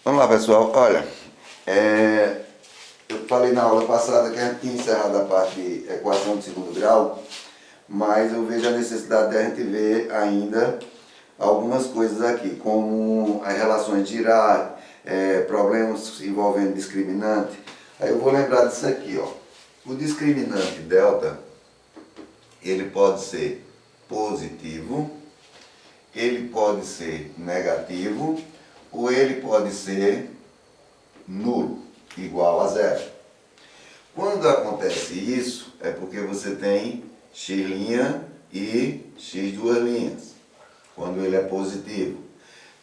Vamos lá, pessoal. Olha, eu falei na aula passada que a gente tinha encerrado a parte de equação de segundo grau, mas eu vejo a necessidade de a gente ver ainda algumas coisas aqui, como as relações de Girard, problemas envolvendo discriminante. Aí eu vou lembrar disso aqui, ó. O discriminante delta, ele pode ser positivo, ele pode ser negativo, ou ele pode ser nulo, igual a zero. Quando acontece isso, é porque você tem x' e x duas linhas, quando ele é positivo.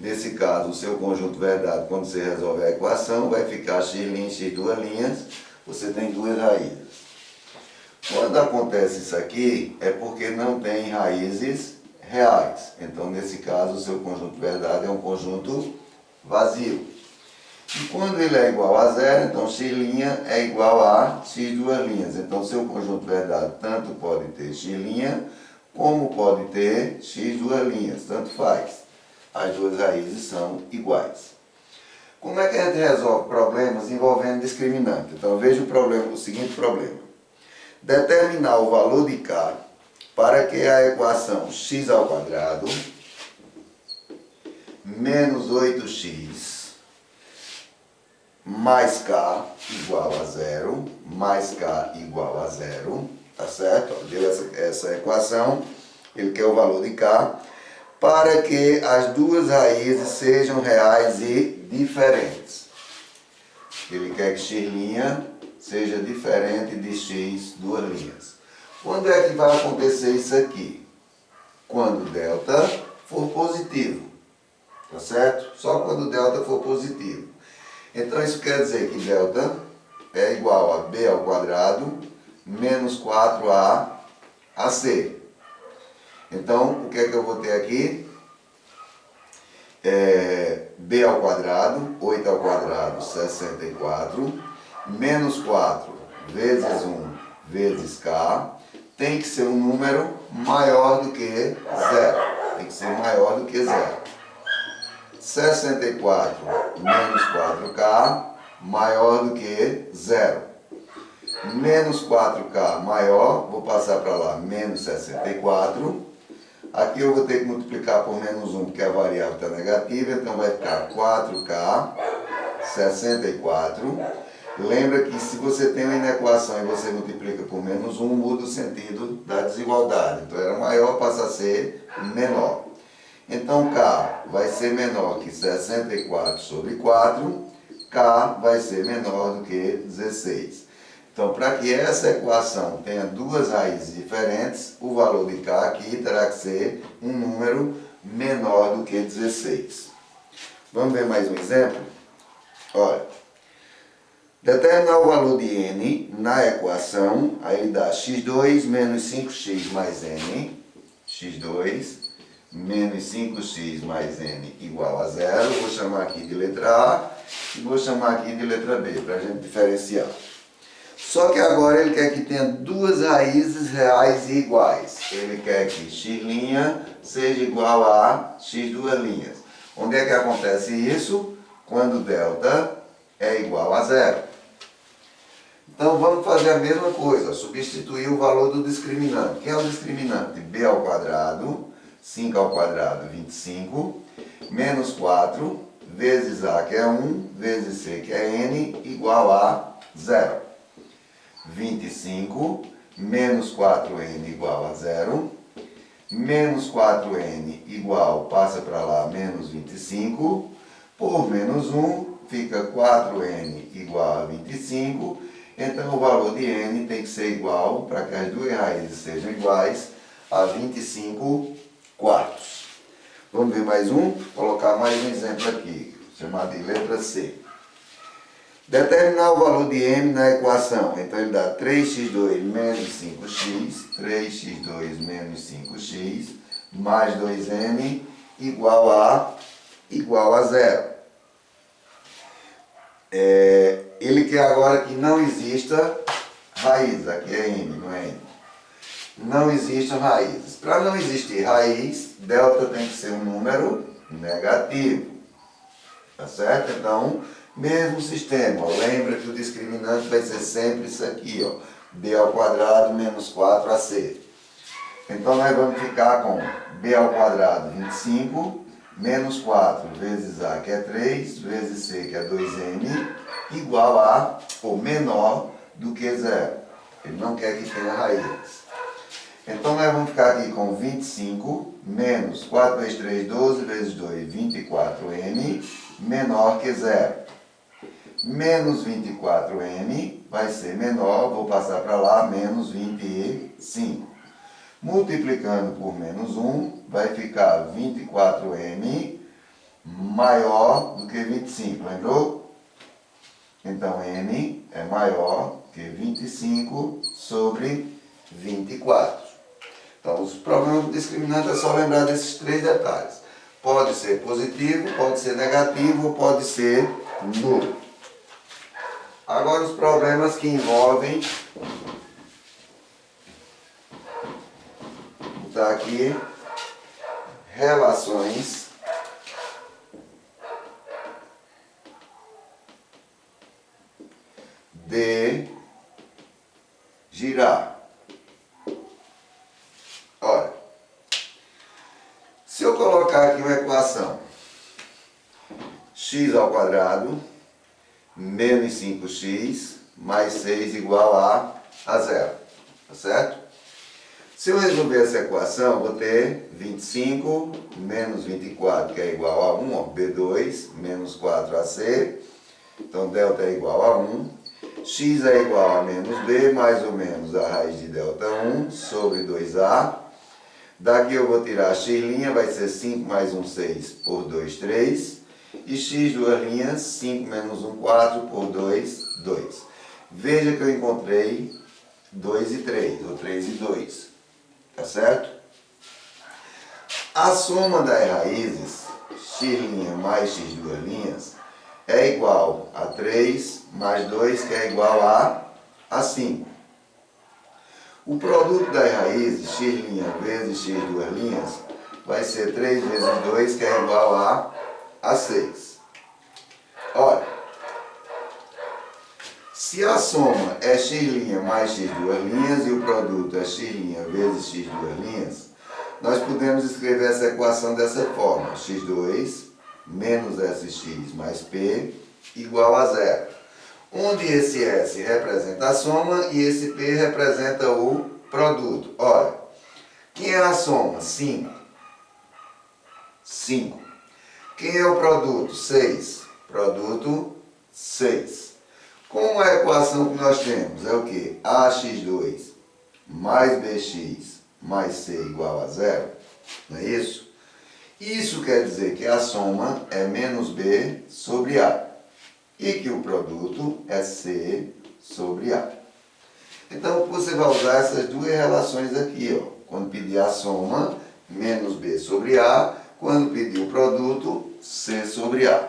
Nesse caso, o seu conjunto verdade, quando você resolve a equação, vai ficar x' e x duas linhas, você tem duas raízes. Quando acontece isso aqui, é porque não tem raízes reais. Então, nesse caso, o seu conjunto verdade é um conjunto vazio. E quando ele é igual a zero, então x' é igual a x duas linhas. Então, seu conjunto verdade tanto pode ter x', como pode ter x duas linhas, tanto faz. As duas raízes são iguais. Como é que a gente resolve problemas envolvendo discriminante? Então, veja o seguinte problema. Determinar o valor de k para que a equação x ao quadrado menos 8x mais k igual a zero, mais k igual a zero, tá certo? Deu essa equação, ele quer o valor de k, para que as duas raízes sejam reais e diferentes. Ele quer que x' seja diferente de x duas linhas. Quando é que vai acontecer isso aqui? Quando delta for positivo, tá certo? Só quando delta for positivo. Então isso quer dizer que delta é igual a b ao quadrado menos 4ac. Então o que é que eu vou ter aqui? B ao quadrado, 8 ao quadrado, 64, menos 4 vezes 1 vezes k, tem que ser um número maior do que zero. Tem que ser maior do que zero. 64 menos 4k maior do que zero. Menos 4k maior, vou passar para lá, menos 64. Aqui eu vou ter que multiplicar por menos 1, porque a variável está negativa, então vai ficar 4k, 64. Lembra que se você tem uma inequação e você multiplica por menos 1, muda o sentido da desigualdade. Então era maior, passa a ser menor. Então k vai ser menor que 64 sobre 4, k vai ser menor do que 16. Então, para que essa equação tenha duas raízes diferentes, o valor de k aqui terá que ser um número menor do que 16. Vamos ver mais um exemplo? Olha, determinar o valor de n na equação, aí ele dá x2 menos 5x mais n, x2 menos 5x mais n igual a zero. Vou chamar aqui de letra A e vou chamar aqui de letra B, para a gente diferenciar. Só que agora ele quer que tenha duas raízes reais e iguais. Ele quer que x' seja igual a x duas linhas. Onde é que acontece isso? Quando delta é igual a zero. Então vamos fazer a mesma coisa, substituir o valor do discriminante. Quem é o discriminante? B ao quadrado, 5 ao quadrado, 25, menos 4, vezes A, que é 1, vezes C, que é N, igual a zero. 25 menos 4n igual a zero, menos 4n igual, passa para lá, menos 25, por menos 1 fica 4n igual a 25, então o valor de n tem que ser igual, para que as duas raízes sejam iguais, a 25 quartos. Vamos ver mais um? Vou colocar mais um exemplo aqui, chamado de letra C. Determinar o valor de m na equação. Então ele dá 3x2 menos 5x, 3x2 menos 5x, mais 2m igual a zero. Ele quer agora que não exista raiz, aqui é m, não é n. Não existam raízes. Para não existir raiz, delta tem que ser um número negativo. Tá certo? Então, mesmo sistema. Ó, lembra que o discriminante vai ser sempre isso aqui, ó. B ao quadrado menos 4AC. Então, nós vamos ficar com B ao quadrado 25, menos 4 vezes A, que é 3, vezes C, que é 2M, igual a, ou menor do que 0. Ele não quer que tenha raízes. Então, nós vamos ficar aqui com 25 menos 4 vezes 3, 12 vezes 2, 24M, menor que 0. Menos 24M vai ser menor, vou passar para lá, menos 25. Multiplicando por menos 1, vai ficar 24M maior do que 25, lembrou? Então, M é maior que 25 sobre 24. Então, os problemas do discriminante é só lembrar desses 3 detalhes. Pode ser positivo, pode ser negativo ou pode ser nulo. Agora, os problemas que envolvem, vou botar aqui, relações de girar. Olha, se eu colocar aqui uma equação x ao quadrado menos 5x mais 6 igual a 0, tá certo? Se eu resolver essa equação, vou ter 25 menos 24, que é igual a 1, ó, B2 menos 4AC, então delta é igual a 1, x é igual a menos b, mais ou menos a raiz de delta 1 sobre 2a. Daqui eu vou tirar x', vai ser 5 mais 1, 6, por 2, 3. E x duas linhas, 5 menos 1, 4, por 2, 2. Veja que eu encontrei 2 e 3, ou 3 e 2. Tá certo? A soma das raízes, x' mais x duas linhas, é igual a 3 mais 2, que é igual a 5. O produto das raízes, x' vezes x duas linhas, vai ser 3 vezes 2, que é igual a 6. Olha, se a soma é x' mais x duas linhas e o produto é x' vezes x duas linhas, nós podemos escrever essa equação dessa forma: x2 menos sx mais p igual a 0. Onde esse S representa a soma e esse P representa o produto. Olha, quem é a soma? 5. 5. Quem é o produto? 6. Produto, 6. Como a equação que nós temos é o quê? AX2 mais BX mais C igual a 0, não é isso? Isso quer dizer que a soma é menos B sobre A. E que o produto é C sobre A. Então, você vai usar essas duas relações aqui, ó. Quando pedir a soma, menos B sobre A. Quando pedir o produto, C sobre A.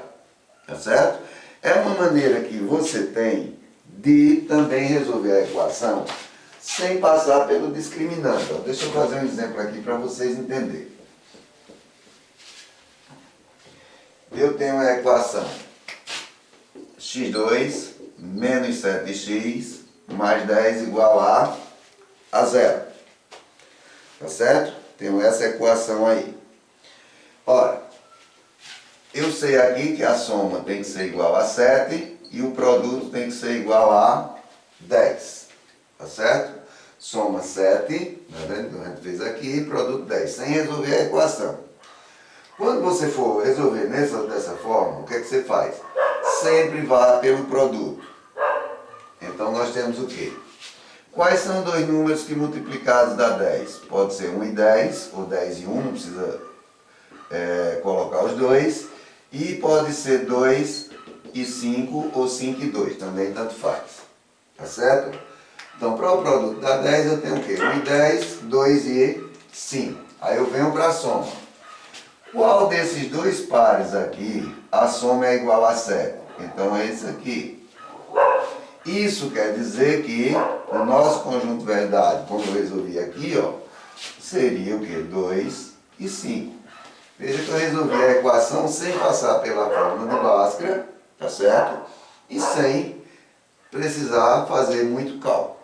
Tá certo? É uma maneira que você tem de também resolver a equação sem passar pelo discriminante. Ó. Deixa eu fazer um exemplo aqui para vocês entenderem. Eu tenho a equação x2 menos 7x mais 10 igual a 0. Tá certo? Tenho essa equação aí. Ora, eu sei aqui que a soma tem que ser igual a 7 e o produto tem que ser igual a 10. Tá certo? Soma 7, tá vendo? A gente fez aqui, produto 10, sem resolver a equação. Quando você for resolver dessa forma, o que é que você faz? Sempre vá pelo produto. Então, nós temos o quê? Quais são dois números que multiplicados dá 10? Pode ser 1 e 10, ou 10 e 1, não precisa colocar os dois. E pode ser 2 e 5, ou 5 e 2, também tanto faz. Tá certo? Então, para o produto dar 10, eu tenho o quê? 1 e 10, 2 e 5. Aí eu venho para a soma. Qual desses dois pares aqui, a soma é igual a 7? Então é esse aqui. Isso quer dizer que o nosso conjunto verdade, como eu resolvi aqui, ó, seria o quê? 2 e 5. Veja que eu resolvi a equação sem passar pela fórmula de Bhaskara, tá certo? E sem precisar fazer muito cálculo.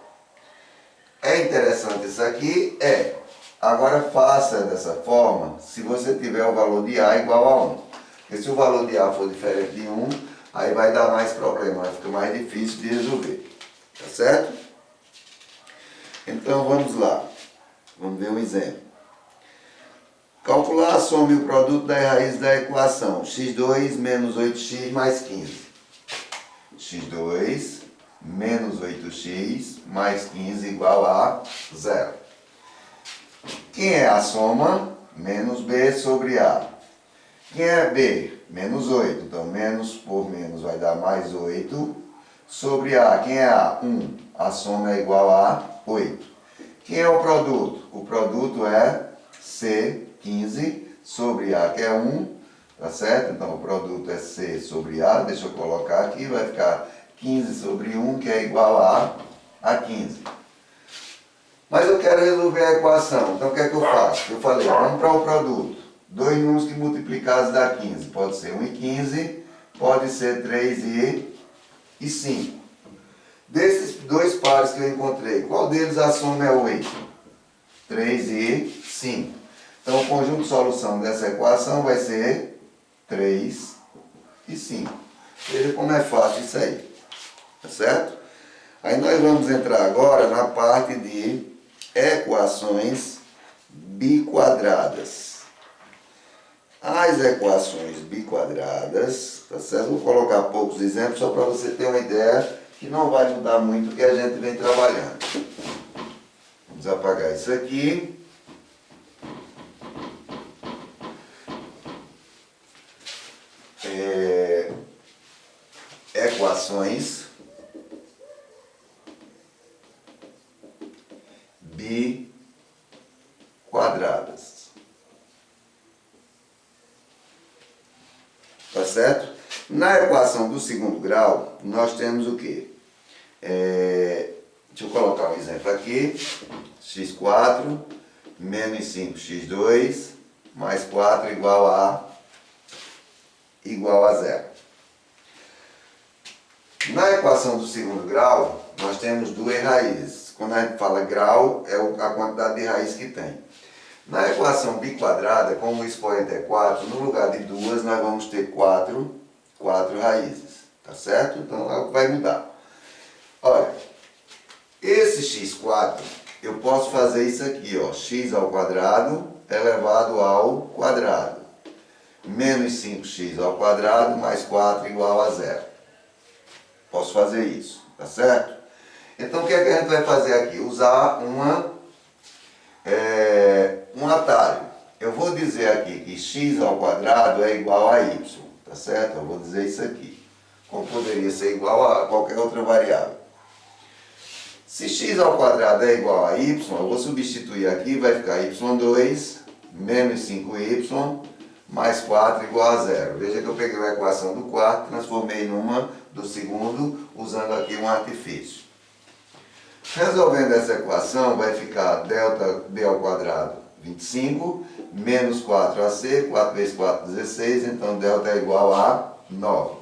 É interessante isso aqui? É. Agora faça dessa forma se você tiver o valor de A igual a 1. Porque se o valor de A for diferente de 1, aí vai dar mais problema, vai ficar mais difícil de resolver. Tá certo? Então vamos lá. Vamos ver um exemplo. Calcular a soma e o produto das raízes da equação x2 menos 8x mais 15. x2 menos 8x mais 15 igual a 0. Quem é a soma? Menos b sobre a. Quem é b? Menos 8. Então, menos por menos vai dar mais 8 sobre a. Quem é a? 1. A soma é igual a 8. Quem é o produto? O produto é c, 15, sobre a, que é 1. Tá certo? Então, o produto é c sobre a. Deixa eu colocar aqui. Vai ficar 15 sobre 1, que é igual a 15. Mas eu quero resolver a equação. Então, o que é que eu faço? Eu falei, vamos para o produto. Dois números que multiplicados dá 15. Pode ser 1 e 15, pode ser 3 e 5. Desses dois pares que eu encontrei, qual deles a soma é 8? 3 e 5. Então, o conjunto de solução dessa equação vai ser 3 e 5. Veja como é fácil isso aí. Tá certo? Aí nós vamos entrar agora na parte de equações biquadradas. As equações biquadradas, tá certo? Vou colocar poucos exemplos só para você ter uma ideia que não vai mudar muito o que a gente vem trabalhando. Vamos apagar isso aqui. Equações biquadradas. Tá certo? Na equação do segundo grau, nós temos o quê? Deixa eu colocar um exemplo aqui. x4 menos 5x2 mais 4 igual a 0. Na equação do segundo grau, nós temos duas raízes. Quando a gente fala grau, é a quantidade de raiz que tem. Na equação biquadrada, como o expoente é 4, no lugar de duas, nós vamos ter 4 raízes. Tá certo? Então, vai mudar. Olha, esse x4, eu posso fazer isso aqui, ó, x ao quadrado elevado ao quadrado. Menos 5x ao quadrado mais 4 igual a 0. Posso fazer isso, tá certo? Então, o que é que a gente vai fazer aqui? Usar um atalho. Eu vou dizer aqui que x ao quadrado é igual a y, tá certo? Eu vou dizer isso aqui. Como poderia ser igual a qualquer outra variável. Se x ao quadrado é igual a y, eu vou substituir aqui, vai ficar y2 menos 5y mais 4 igual a 0. Veja que eu peguei a equação do quarto, transformei numa do segundo, usando aqui um artifício. Resolvendo essa equação, vai ficar delta b ao quadrado 25, menos 4ac, 4 vezes 4, 16, então delta é igual a 9.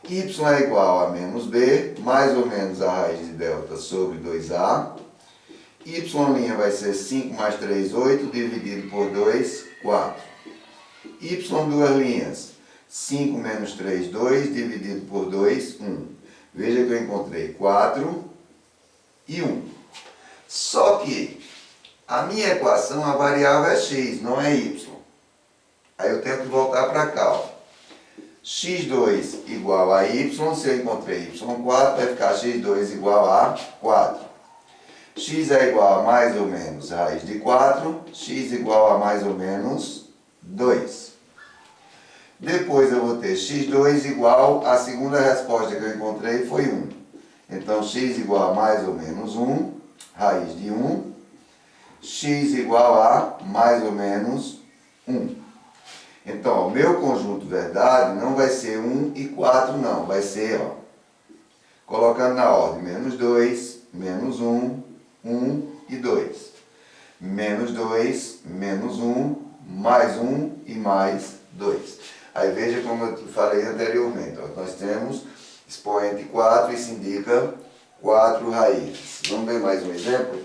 Y é igual a menos b, mais ou menos a raiz de delta sobre 2a. Y' vai ser 5 mais 3, 8, dividido por 2, 4. Y duas linhas, 5 menos 3, 2, dividido por 2, 1. Veja que eu encontrei 4 e 1. Só que a minha equação, a variável é x, não é y. Aí eu tenho que voltar para cá, ó. x2 igual a y, se eu encontrei y4, vai ficar x2 igual a 4. X é igual a mais ou menos raiz de 4, x igual a mais ou menos 2. Depois eu vou ter x2 igual, a segunda resposta que eu encontrei foi 1. Então, x igual a mais ou menos 1, raiz de 1, x igual a mais ou menos 1. Então, o meu conjunto verdade não vai ser 1 e 4 não, vai ser, ó, colocando na ordem, menos 2, menos 1, 1 e 2. Menos 2, menos 1, mais 1 e mais 2. Aí veja como eu falei anteriormente, ó, nós temos expoente 4, isso indica 4 raízes. Vamos ver mais um exemplo?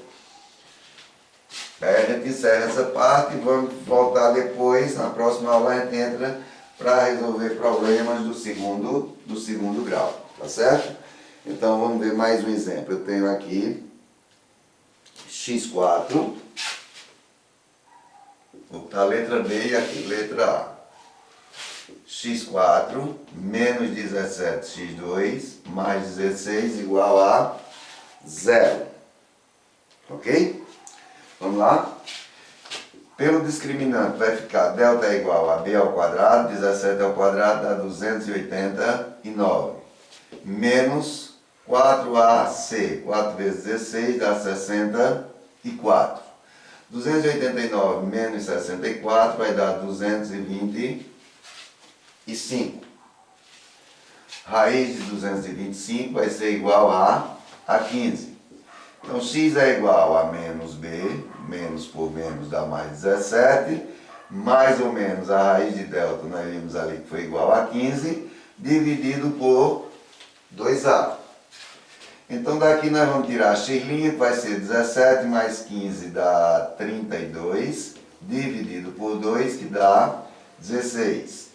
Aí a gente encerra essa parte e vamos voltar depois, na próxima aula a gente entra para resolver problemas do segundo grau, tá certo? Então vamos ver mais um exemplo. Eu tenho aqui x4, vou botar a letra B e aqui letra A. x4 menos 17x2 mais 16 igual a 0. Ok? Vamos lá? Pelo discriminante vai ficar delta é igual a b ao quadrado, 17 ao quadrado dá 289, menos 4ac, 4 vezes 16 dá 64. 289 menos 64 vai dar 225. Raiz de 225 vai ser igual a 15. Então x é igual a menos b, menos por menos dá mais 17, mais ou menos a raiz de delta, nós vimos ali que foi igual a 15, dividido por 2a. Então daqui nós vamos tirar a x', que vai ser 17 mais 15 dá 32, dividido por 2, que dá 16.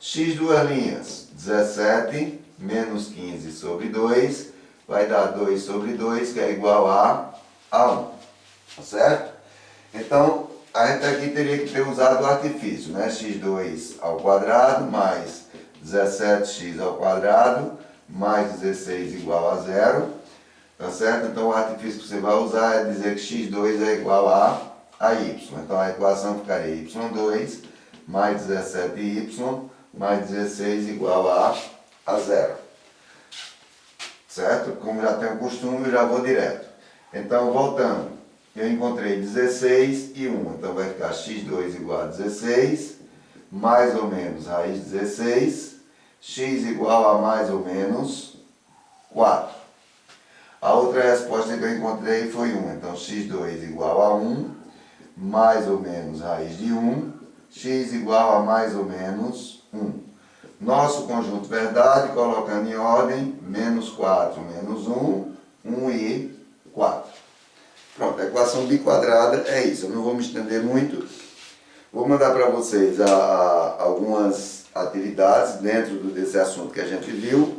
X duas linhas, 17 menos 15 sobre 2, vai dar 2 sobre 2, que é igual a 1. Tá certo? Então, a gente aqui teria que ter usado o artifício, né? x2 ao quadrado mais 17x ao quadrado mais 16 igual a 0. Tá certo? Então, o artifício que você vai usar é dizer que x2 é igual a y. Então, a equação ficaria y2 mais 17y mais 16 igual a 0. Certo? Como já tenho costume, eu já vou direto. Então, voltando, eu encontrei 16 e 1. Então, vai ficar x2 igual a 16, mais ou menos raiz de 16, x igual a mais ou menos 4. A outra resposta que eu encontrei foi 1. Então, x2 igual a 1, mais ou menos raiz de 1, x igual a mais ou menos 1. Nosso conjunto verdade, colocando em ordem, menos 4, menos 1, 1 e 4. Pronto, a equação biquadrada é isso. Eu não vou me estender muito. Vou mandar para vocês algumas atividades dentro desse assunto que a gente viu.